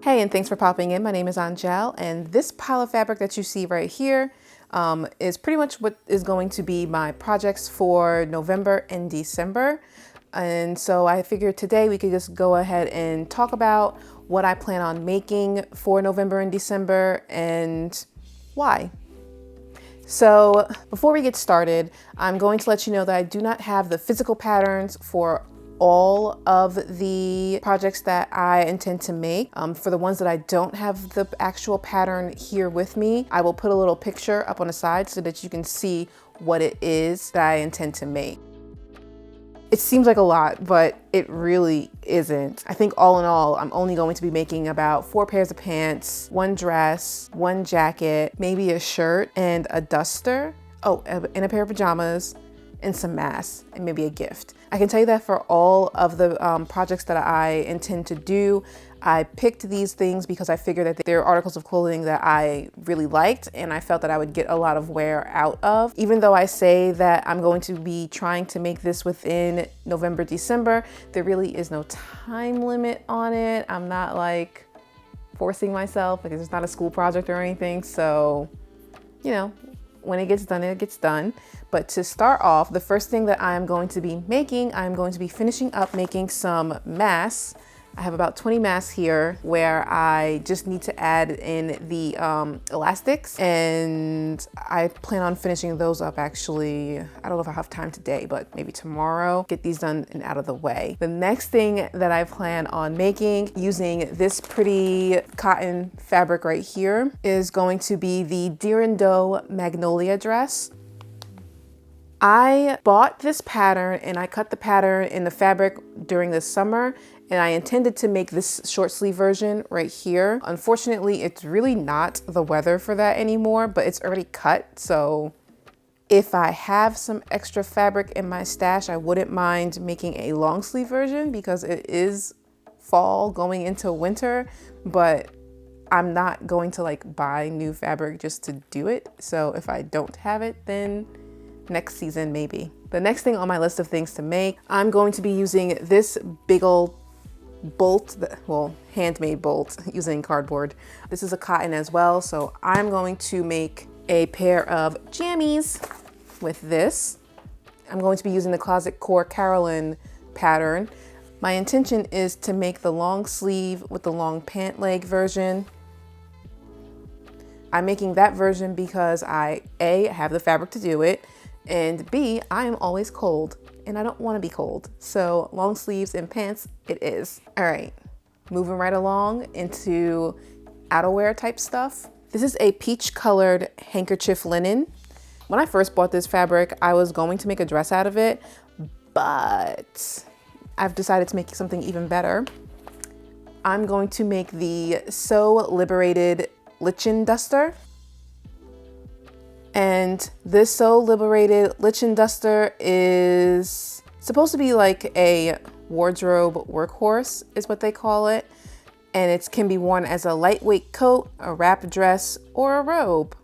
Hey, and thanks for popping in. My name is Angel, and this pile of fabric that you see right here is pretty much what is going to be my projects for November and December. And so I figured today we could just go ahead and talk about what I plan on making for November and December and why. So before we get started, I'm going to let you know that I do not have the physical patterns for all of the projects that I intend to make. For the ones that I don't have the actual pattern here with me, I will put a little picture up on the side so that you can see what it is that I intend to make. It seems like a lot, but it really isn't. I think all in all, I'm only going to be making about 4 pairs of pants, 1 dress, 1 jacket, maybe a shirt and a duster. Oh, and a pair of pajamas and some masks and maybe a gift. I can tell you that for all of the projects that I intend to do, I picked these things because I figured that they're articles of clothing that I really liked and I felt that I would get a lot of wear out of. Even though I say that I'm going to be trying to make this within November, December, there really is no time limit on it. I'm not like forcing myself because it's not a school project or anything. So, you know, when it gets done, it gets done. But to start off, the first thing that I'm going to be making, I'm going to be finishing up making some masks. I have about 20 masks here where I just need to add in the elastics, and I plan on finishing those up actually. I don't know if I have time today, but maybe tomorrow, get these done and out of the way. The next thing that I plan on making using this pretty cotton fabric right here is going to be the Dirndo Magnolia dress. I bought this pattern and I cut the pattern in the fabric during the summer, and I intended to make this short sleeve version right here. Unfortunately, it's really not the weather for that anymore, but it's already cut. So if I have some extra fabric in my stash, I wouldn't mind making a long sleeve version because it is fall going into winter, but I'm not going to like buy new fabric just to do it. So if I don't have it, then next season maybe. The next thing on my list of things to make, I'm going to be using this big old bolt, well, handmade bolt using cardboard. This is a cotton as well, so I'm going to make a pair of jammies with this. I'm going to be using the Closet Core Carolyn pattern. My intention is to make the long sleeve with the long pant leg version. I'm making that version because I, A, have the fabric to do it, and B, I am always cold and I don't want to be cold. So long sleeves and pants it is. All right, moving right along into outerwear type stuff. This is a peach colored handkerchief linen. When I first bought this fabric, I was going to make a dress out of it, but I've decided to make something even better. I'm going to make the So Liberated Lichen Duster. And this So Liberated Lichen Duster is supposed to be like a wardrobe workhorse is what they call it. And it can be worn as a lightweight coat, a wrap dress, or a robe.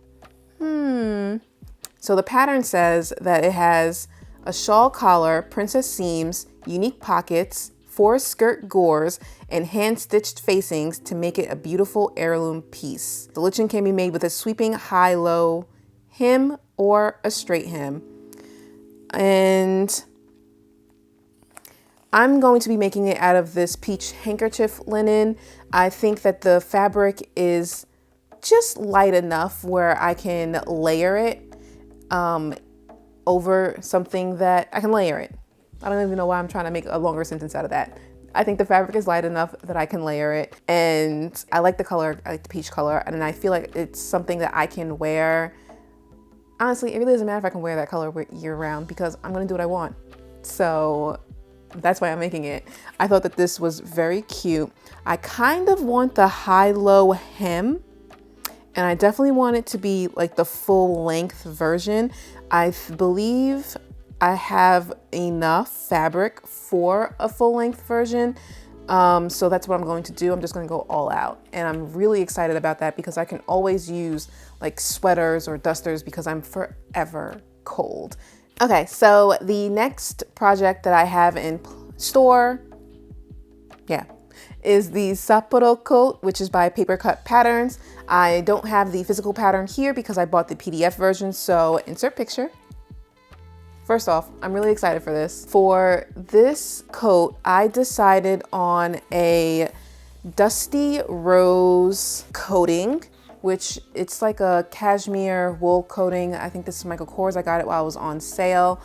So the pattern says that it has a shawl collar, princess seams, unique pockets, 4 skirt gores, and hand-stitched facings to make it a beautiful heirloom piece. The lichen can be made with a sweeping high-low hem or a straight hem. And I'm going to be making it out of this peach handkerchief linen. I think that the fabric is just light enough where I can layer it over something that I can layer it. I don't even know why I'm trying to make a longer sentence out of that. I think the fabric is light enough that I can layer it. And I like the color, I like the peach color, and I feel like it's something that I can wear. Honestly, it really doesn't matter if I can wear that color year round because I'm gonna do what I want. So that's why I'm making it. I thought that this was very cute. I kind of want the high-low hem, and I definitely want it to be like the full length version. I believe I have enough fabric for a full length version. So that's what I'm going to do. I'm just going to go all out, and I'm really excited about that because I can always use like sweaters or dusters because I'm forever cold. Okay, so the next project that I have in store, is the Sapporo Coat, which is by Papercut Patterns. I don't have the physical pattern here because I bought the PDF version, so insert picture. First off, I'm really excited for this. For this coat, I decided on a dusty rose coating, which it's like a cashmere wool coating. I think this is Michael Kors. I got it while I was on sale.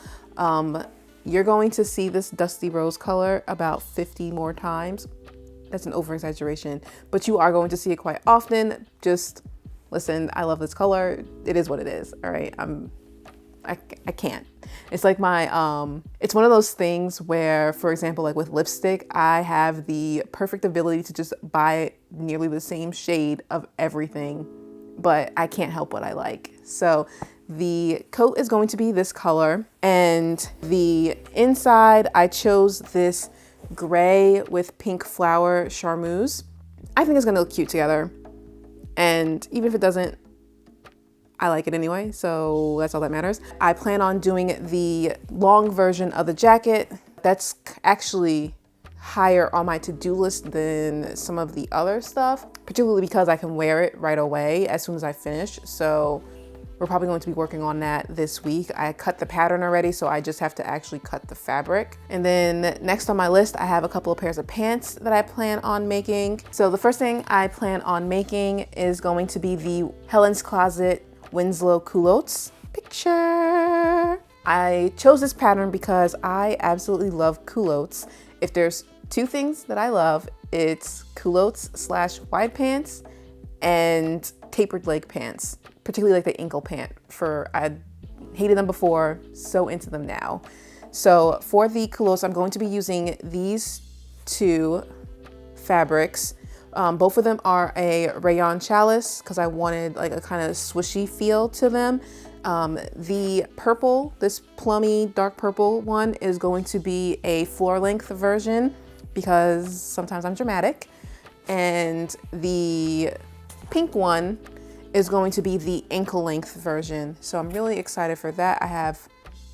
You're going to see this dusty rose color about 50 more times. That's an over exaggeration, but you are going to see it quite often. Just listen, I love this color. It is what it is. All right. I can't. It's like my, it's one of those things where, for example, like with lipstick, I have the perfect ability to just buy nearly the same shade of everything, but I can't help what I like. So the coat is going to be this color, and the inside, I chose this gray with pink flower charmeuse. I think it's gonna look cute together. And even if it doesn't, I like it anyway, so that's all that matters. I plan on doing the long version of the jacket. That's actually higher on my to-do list than some of the other stuff, particularly because I can wear it right away as soon as I finish. So we're probably going to be working on that this week. I cut the pattern already, so I just have to actually cut the fabric. And then next on my list, I have a couple of pairs of pants that I plan on making. So the first thing I plan on making is going to be the Helen's Closet Winslow Culottes picture. I chose this pattern because I absolutely love culottes. If there's two things that I love, it's culottes / wide pants and tapered leg pants, particularly like the ankle pant. I hated them before, so into them now. So for the culottes, I'm going to be using these two fabrics. Both of them are a rayon chalice because I wanted like a kind of swishy feel to them. The purple, this plummy dark purple one, is going to be a floor length version because sometimes I'm dramatic. And the pink one is going to be the ankle length version. So I'm really excited for that. I have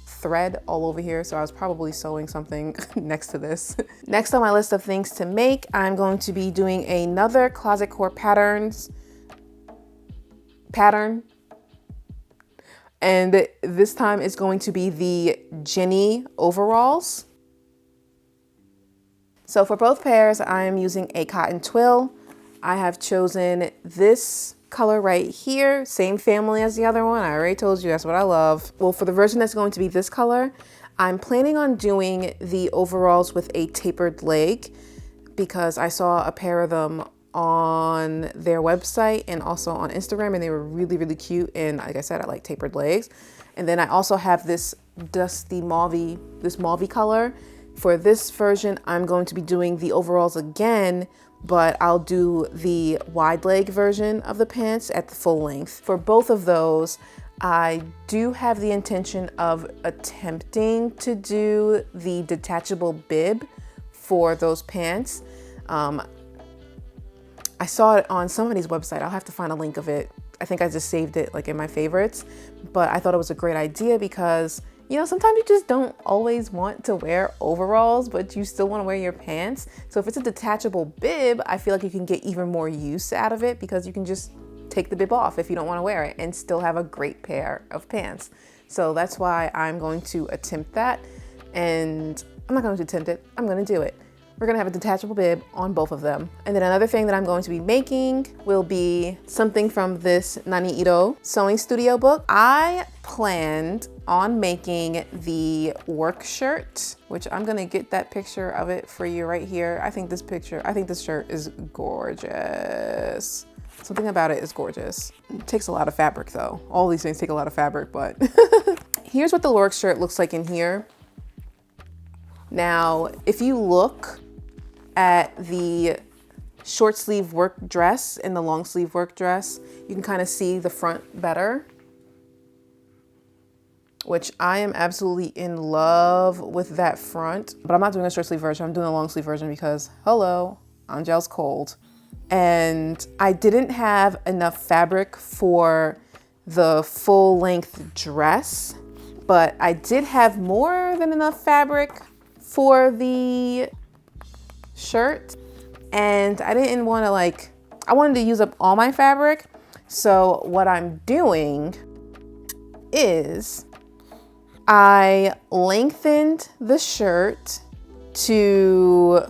thread all over here, so I was probably sewing something next to this. Next on my list of things to make, I'm going to be doing another Closet Core pattern. And this time it's going to be the Jenny overalls. So for both pairs, I am using a cotton twill. I have chosen this color right here, same family as the other one. I already told you that's what I love. Well, for the version that's going to be this color, I'm planning on doing the overalls with a tapered leg because I saw a pair of them on their website and also on Instagram, and they were really, really cute. And like I said, I like tapered legs. And then I also have this dusty mauvey, this mauvey color. For this version, I'm going to be doing the overalls again, but I'll do the wide leg version of the pants at the full length. For both of those, I do have the intention of attempting to do the detachable bib for those pants. I saw it on somebody's website. I'll have to find a link of it. I think I just saved it like in my favorites, but I thought it was a great idea because, you know, sometimes you just don't always want to wear overalls, but you still want to wear your pants. So if it's a detachable bib, I feel like you can get even more use out of it because you can just take the bib off if you don't want to wear it and still have a great pair of pants. So that's why I'm going to attempt that. And I'm not going to attempt it, I'm going to do it. We're gonna have a detachable bib on both of them. And then another thing that I'm going to be making will be something from this Nani sewing studio book. I planned on making the work shirt, which I'm gonna get that picture of it for you right here. I think this shirt is gorgeous. Something about it is gorgeous. It takes a lot of fabric though. All these things take a lot of fabric, but here's what the work shirt looks like in here. Now, if you look at the short sleeve work dress and the long sleeve work dress, you can kind of see the front better, which I am absolutely in love with that front. But I'm not doing a short sleeve version, I'm doing a long sleeve version because, hello, Angel's cold. And I didn't have enough fabric for the full length dress, but I did have more than enough fabric for the shirt. and I didn't want to I wanted to use up all my fabric. So what I'm doing is I lengthened the shirt to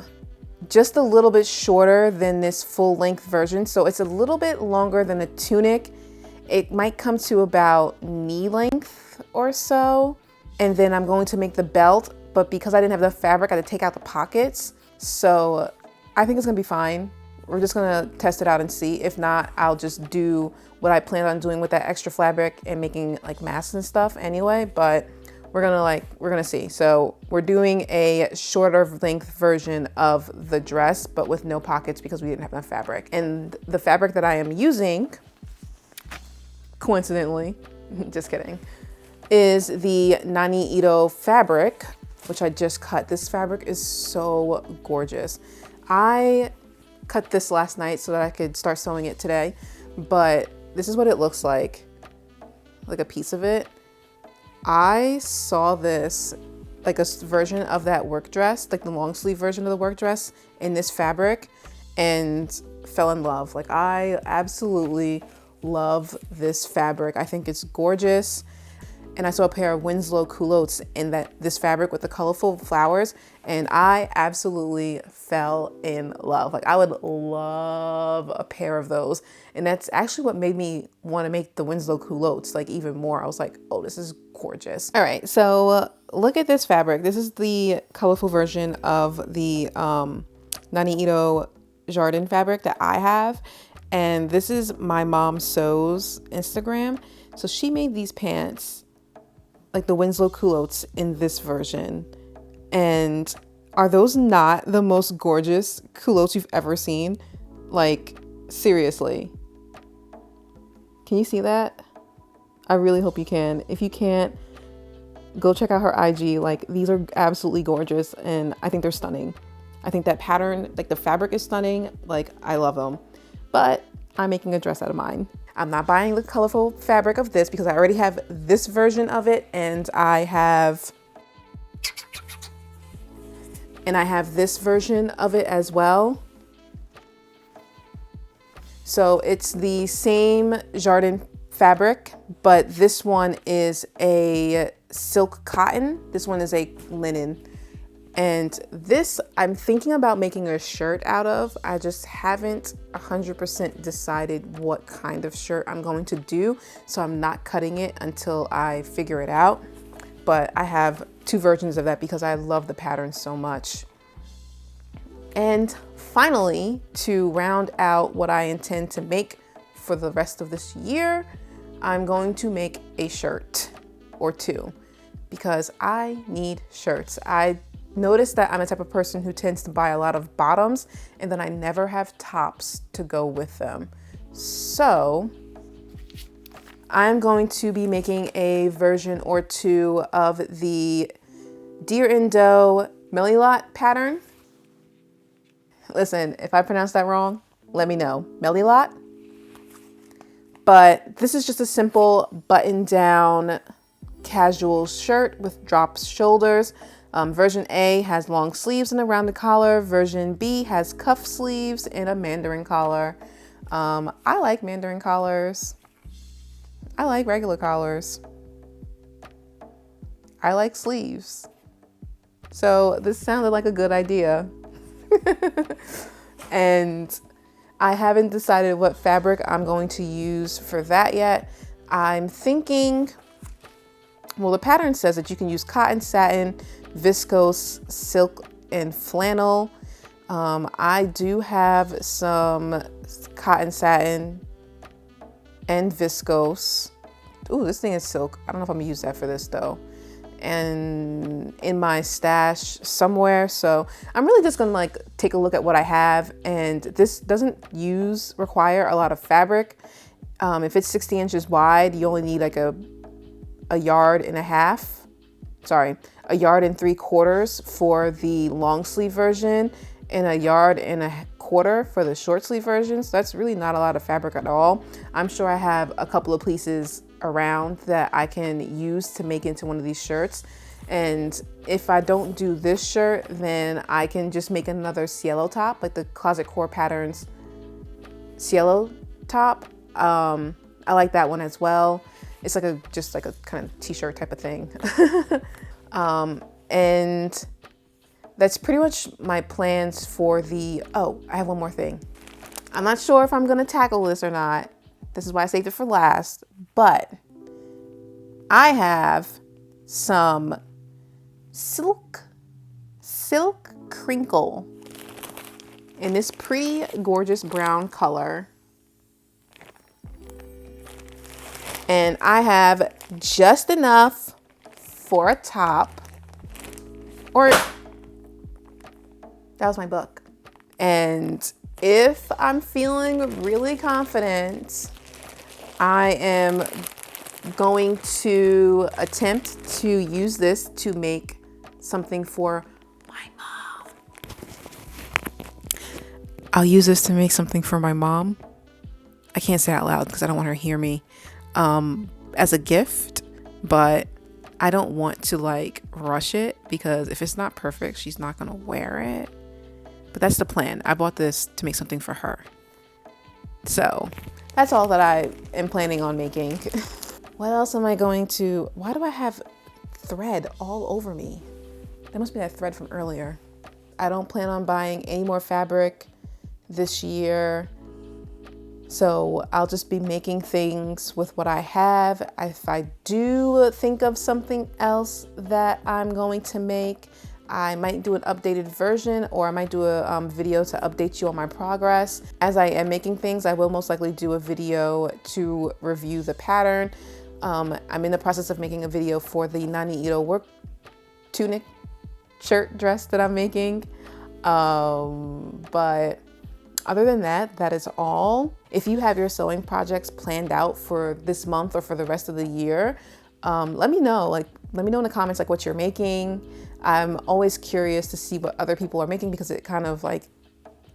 just a little bit shorter than this full length version. So it's a little bit longer than a tunic. It might come to about knee length or so. And then I'm going to make the belt, but because I didn't have the fabric, I had to take out the pockets. So I think it's gonna be fine. We're just gonna test it out and see. If not, I'll just do what I planned on doing with that extra fabric and making like masks and stuff anyway, but we're gonna see. So we're doing a shorter length version of the dress, but with no pockets because we didn't have enough fabric. And the fabric that I am using, coincidentally, just kidding, is the Nani fabric, which I just cut. This fabric is so gorgeous. I cut this last night so that I could start sewing it today, but this is what it looks like a piece of it. I saw this, like a version of that work dress, like the long sleeve version of the work dress in this fabric, and fell in love. Like, I absolutely love this fabric. I think it's gorgeous. And I saw a pair of Winslow Culottes in this fabric with the colorful flowers, and I absolutely fell in love. Like, I would love a pair of those. And that's actually what made me want to make the Winslow Culottes like even more. I was like, oh, this is gorgeous. All right, so look at this fabric. This is the colorful version of the Nani Jardin fabric that I have. And this is my mom sews Instagram. So she made these pants, like the Winslow Culottes, in this version. And are those not the most gorgeous culottes you've ever seen? Like, seriously. Can you see that? I really hope you can. If you can't, go check out her IG. Like, these are absolutely gorgeous, and I think they're stunning. I think that pattern, like the fabric is stunning. Like, I love them. But I'm making a dress out of mine. I'm not buying the colorful fabric of this because I already have this version of it, and I have this version of it as well. So it's the same Jardin fabric, but this one is a silk cotton. This one is a linen. And this, I'm thinking about making a shirt out of. I just haven't 100% decided what kind of shirt I'm going to do. So I'm not cutting it until I figure it out. But I have two versions of that because I love the pattern so much. And finally, to round out what I intend to make for the rest of this year, I'm going to make a shirt or two because I need shirts. I noticed that I'm the type of person who tends to buy a lot of bottoms and then I never have tops to go with them. So I'm going to be making a version or two of the Dirndo Melilot pattern. Listen, if I pronounce that wrong, let me know. Melilot. But this is just a simple button-down casual shirt with drop shoulders. Version A has long sleeves and a rounded collar. Version B has cuff sleeves and a mandarin collar. I like mandarin collars. I like regular collars. I like sleeves. So this sounded like a good idea. And I haven't decided what fabric I'm going to use for that yet. I'm thinking, well, the pattern says that you can use cotton, satin, viscose, silk, and flannel. I do have some cotton, satin, and viscose. Ooh, this thing is silk. I don't know if I'm gonna use that for this though. And in my stash somewhere. So I'm really just gonna like take a look at what I have. And this doesn't require a lot of fabric. If it's 60 inches wide, you only need like a yard and a half. Sorry, a yard and 3/4 for the long sleeve version and a yard and a quarter for the short sleeve version. So that's really not a lot of fabric at all. I'm sure I have a couple of pieces around that I can use to make into one of these shirts. And if I don't do this shirt, then I can just make another Cielo top, like the Closet Core Patterns Cielo top. I like that one as well. It's like just like a kind of t-shirt type of thing. And that's pretty much my plans for oh, I have one more thing. I'm not sure if I'm gonna tackle this or not. This is why I saved it for last, but I have some silk crinkle in this pretty gorgeous brown color. And I have just enough for a top, or that was my book. And if I'm feeling really confident, I am going to attempt to use this to make something for my mom. I'll use this to make something for my mom. I can't say it out loud because I don't want her to hear me. As a gift, but I don't want to like rush it because if it's not perfect, she's not gonna wear it. But that's the plan. I bought this to make something for her. So that's all that I am planning on making. What else am I going to, why do I have thread all over me? That must be that thread from earlier. I don't plan on buying any more fabric this year. So I'll just be making things with what I have. If I do think of something else that I'm going to make, I might do an updated version, or I might do a video to update you on my progress. As I am making things, I will most likely do a video to review the pattern. I'm in the process of making a video for the Nani work tunic shirt dress that I'm making. But other than that, that is all. If you have your sewing projects planned out for this month or for the rest of the year, let me know. Let me know in the comments like what you're making. I'm always curious to see what other people are making because it kind of like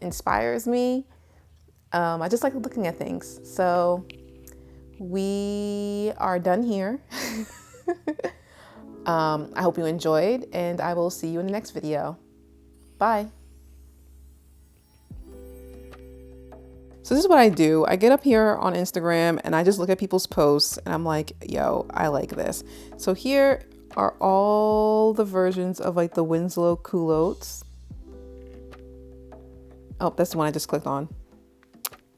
inspires me. I just like looking at things. So we are done here. I hope you enjoyed, and I will see you in the next video. Bye. So this is what I do. I get up here on Instagram and I just look at people's posts and I'm like, yo, I like this. So here are all the versions of like the Winslow Culottes. Oh, that's the one I just clicked on.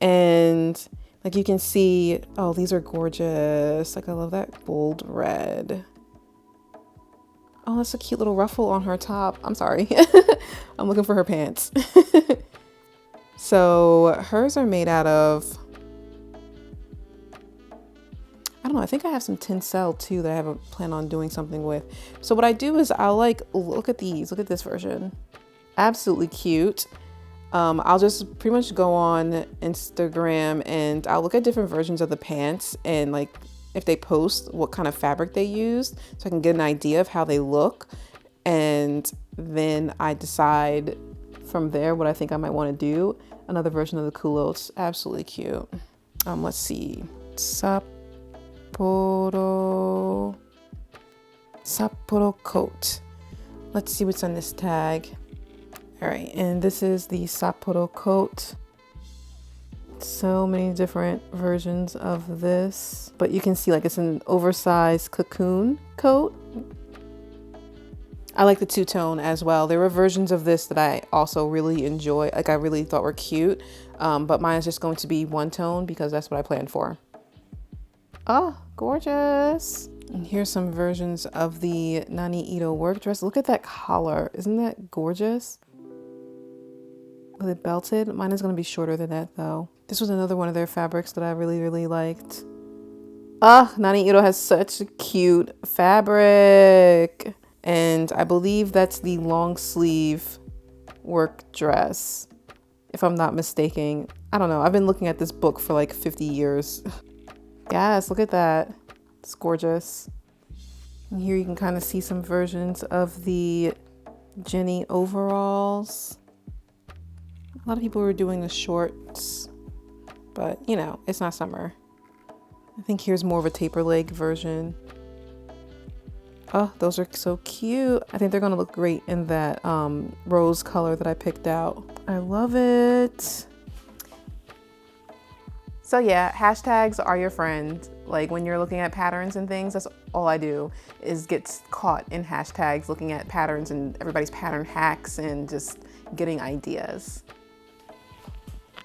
And like you can see, oh, these are gorgeous. Like I love that bold red. Oh, that's a cute little ruffle on her top. I'm sorry. I'm looking for her pants. So hers are made out of, I don't know, I think I have some Tencel too that I haven't planned on doing something with. So what I do is I'll like, look at this version. Absolutely cute. I'll just pretty much go on Instagram and I'll look at different versions of the pants and like if they post what kind of fabric they used so I can get an idea of how they look. And then I decide from there what I think I might want to do. Another version of the Culottes, absolutely cute. Let's see, Sapporo Coat. Let's see what's on this tag. All right, and this is the Sapporo Coat. So many different versions of this, but you can see like it's an oversized cocoon coat. I like the two-tone as well. There were versions of this that I also really enjoy, like I really thought were cute, but mine is just going to be one tone because that's what I planned for. Oh, gorgeous. And here's some versions of the Nani work dress. Look at that collar. Isn't that gorgeous? With it belted. Mine is going to be shorter than that though. This was another one of their fabrics that I really, really liked. Ah, Nani has such cute fabric. And I believe that's the long sleeve work dress, if I'm not mistaken. I don't know. I've been looking at this book for like 50 years. Yes, look at that. It's gorgeous. And here you can kind of see some versions of the Jenny overalls. A lot of people were doing the shorts, but you know, it's not summer. I think here's more of a taper leg version. Oh, those are so cute. I think they're gonna look great in that rose color that I picked out. I love it. So yeah, hashtags are your friend. Like when you're looking at patterns and things, that's all I do is get caught in hashtags, looking at patterns and everybody's pattern hacks and just getting ideas.